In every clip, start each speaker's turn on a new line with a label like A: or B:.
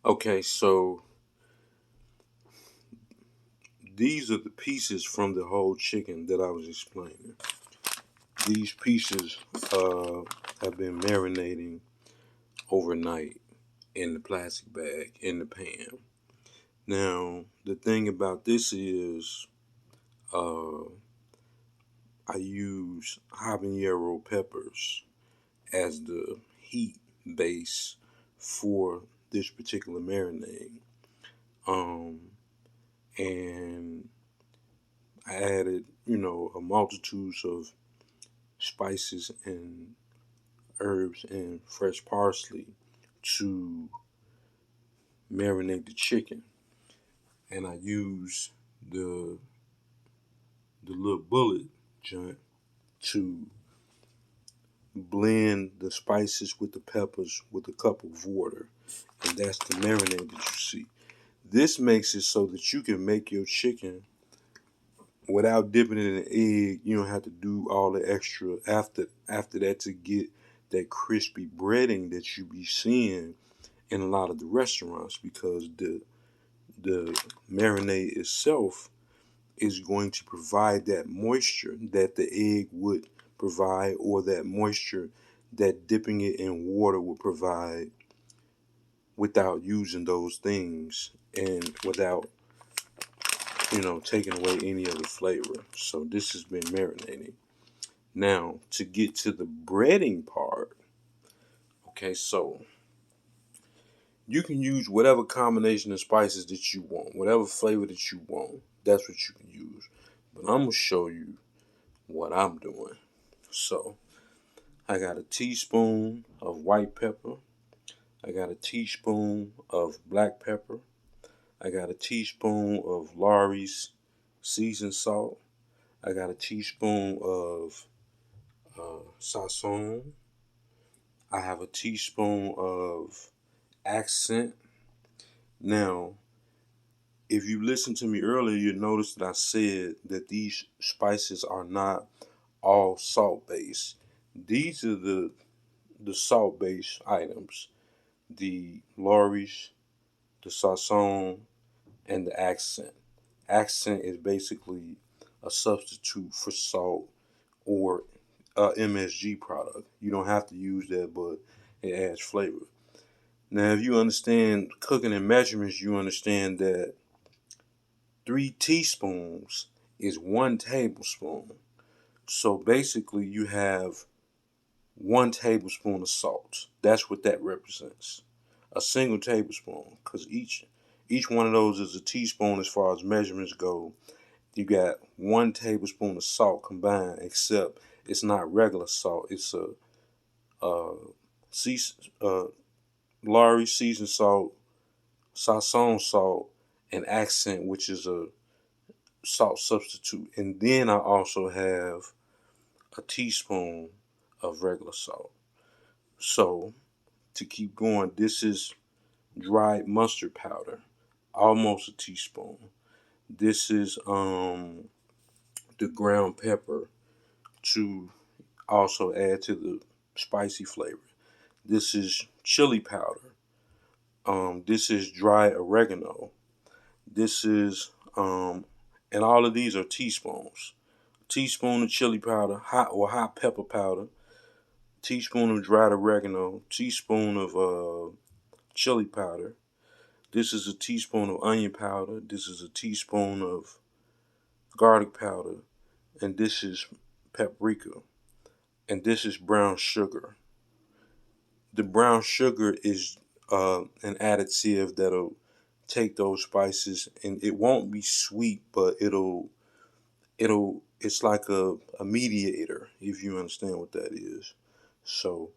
A: Okay, so these are the pieces from the whole chicken that I was explaining. These pieces have been marinating overnight in the plastic bag in the pan. Now, the thing about this is uh, I use habanero peppers as the heat base for this particular marinade. Um, and I added, a multitudes of spices and herbs and fresh parsley to marinate the chicken. And I use the the little bullet joint to blend the spices with the peppers with a cup of water. And that's the marinade that you see. This makes it so that you can make your chicken without dipping it in an egg. You don't have to do all the extra after that to get that crispy breading that you be seeing in a lot of the restaurants, because the marinade itself is going to provide that moisture that the egg would provide, or that moisture that dipping it in water would provide, without using those things and without taking away any of the flavor. So this has been marinating. Now, to get to the breading part, okay, so you can use whatever combination of spices that you want, whatever flavor that you want. That's what you can use. But I'm gonna show you what I'm doing. So I got a teaspoon of white pepper. I got a teaspoon of black pepper. I got a teaspoon of Lawry's seasoned salt. I got a teaspoon of sazon. I have a teaspoon of accent. Now, if you listened to me earlier, you noticed that I said that these spices are not all salt based. These are the salt based items: the Lawry's, the sazon, and the accent. Accent is basically a substitute for salt or MSG product. You don't have to use that, but it adds flavor. Now, if you understand cooking and measurements, you understand that 3 teaspoons is 1 tablespoon. So basically, you have 1 tablespoon of salt. That's what that represents. A single tablespoon, because each one of those is a teaspoon as far as measurements go. You got 1 tablespoon of salt combined, except it's not regular salt. It's a uh, uh, Lowry seasoned salt, Sasson salt, and accent, which is a salt substitute. And then I also have a teaspoon of regular salt. So to keep going, this is dried mustard powder, almost a teaspoon. This is the ground pepper to also add to the spicy flavor. This is chili powder. This is dry oregano. This is and all of these are teaspoons. Teaspoon of chili powder, hot pepper powder, teaspoon of dried oregano, teaspoon of chili powder. This is a teaspoon of onion powder. This is a teaspoon of garlic powder, and this is paprika, and this is brown sugar. The brown sugar is an additive that'll take those spices, and it won't be sweet, but it's like a mediator, if you understand what that is. So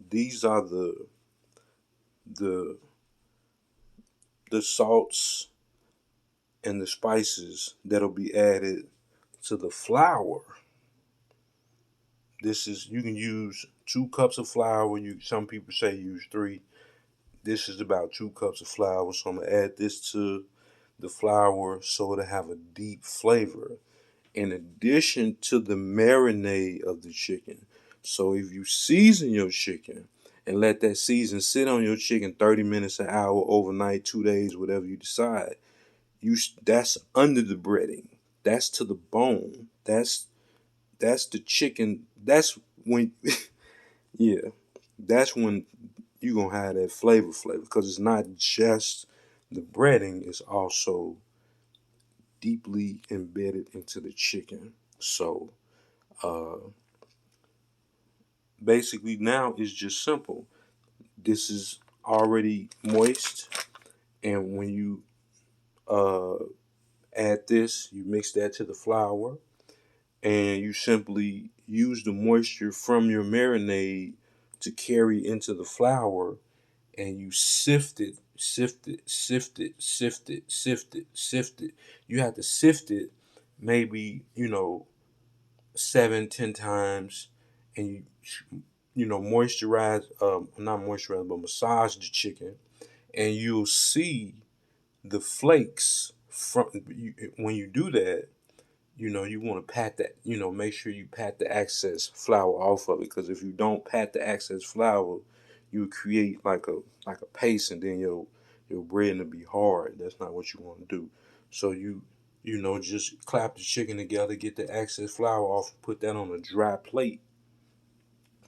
A: these are the the salts and the spices that'll be added to the flour. This is, you can use 2 cups of flour. Some people say use three. This is about 2 cups of flour. So I'm gonna add this to the flour so it'll have a deep flavor, in addition to the marinade of the chicken. So if you season your chicken and let that season sit on your chicken 30 minutes, an hour, overnight, 2 days, whatever you decide. That's under the breading. That's to the bone. That's the chicken. That's when yeah, that's when you gonna have that flavor because it's not just the breading, it's also deeply embedded into the chicken. So uh basically now it's just simple. This is already moist, and when you uh add this, you mix that to the flour, and you simply use the moisture from your marinade to carry into the flour, and you sift it, sift it, sift it, sift it, sift it, sift it. You have to sift it maybe, 7, 10 times, and moisturize, not moisturize, but massage the chicken, and you'll see the flakes from when you do that. You want to pat that, make sure you pat the excess flour off of it, because if you don't pat the excess flour, you create like a paste, and then your bread will be hard. That's not what you want to do. So just clap the chicken together, get the excess flour off, put that on a dry plate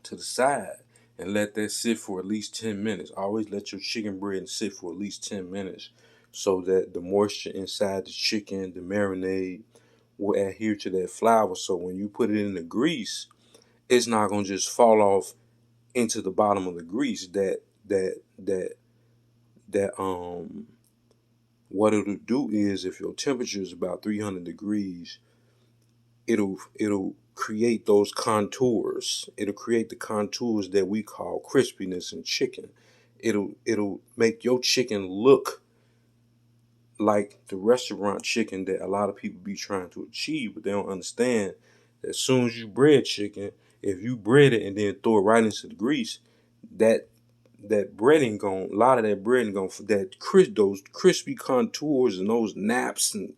A: to the side, and let that sit for at least 10 minutes. Always let your chicken bread sit for at least 10 minutes so that the moisture inside the chicken, the marinade, will adhere to that flour. So when you put it in the grease, it's not gonna just fall off into the bottom of the grease. That what it'll do is, if your temperature is about 300 degrees, it'll create those contours. It'll create the contours that we call crispiness in chicken. It'll make your chicken look like the restaurant chicken that a lot of people be trying to achieve, but they don't understand that as soon as you bread chicken, if you bread it and then throw it right into the grease, that that breading gon' a lot of that breading gon' those crispy contours and those naps and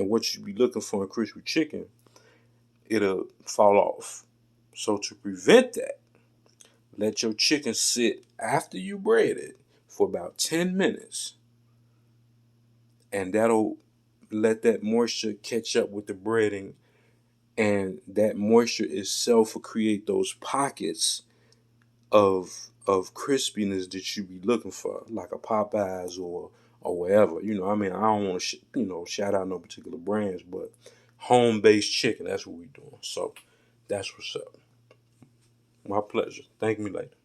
A: what you be looking for in crispy chicken, it'll fall off. So to prevent that, let your chicken sit after you bread it for about 10 minutes, and that'll let that moisture catch up with the breading, and that moisture itself will create those pockets of crispiness that you be looking for, like a Popeyes or wherever. I don't want to shout out no particular brands, but home based chicken, that's what we doing. So that's what's up. My pleasure. Thank me later.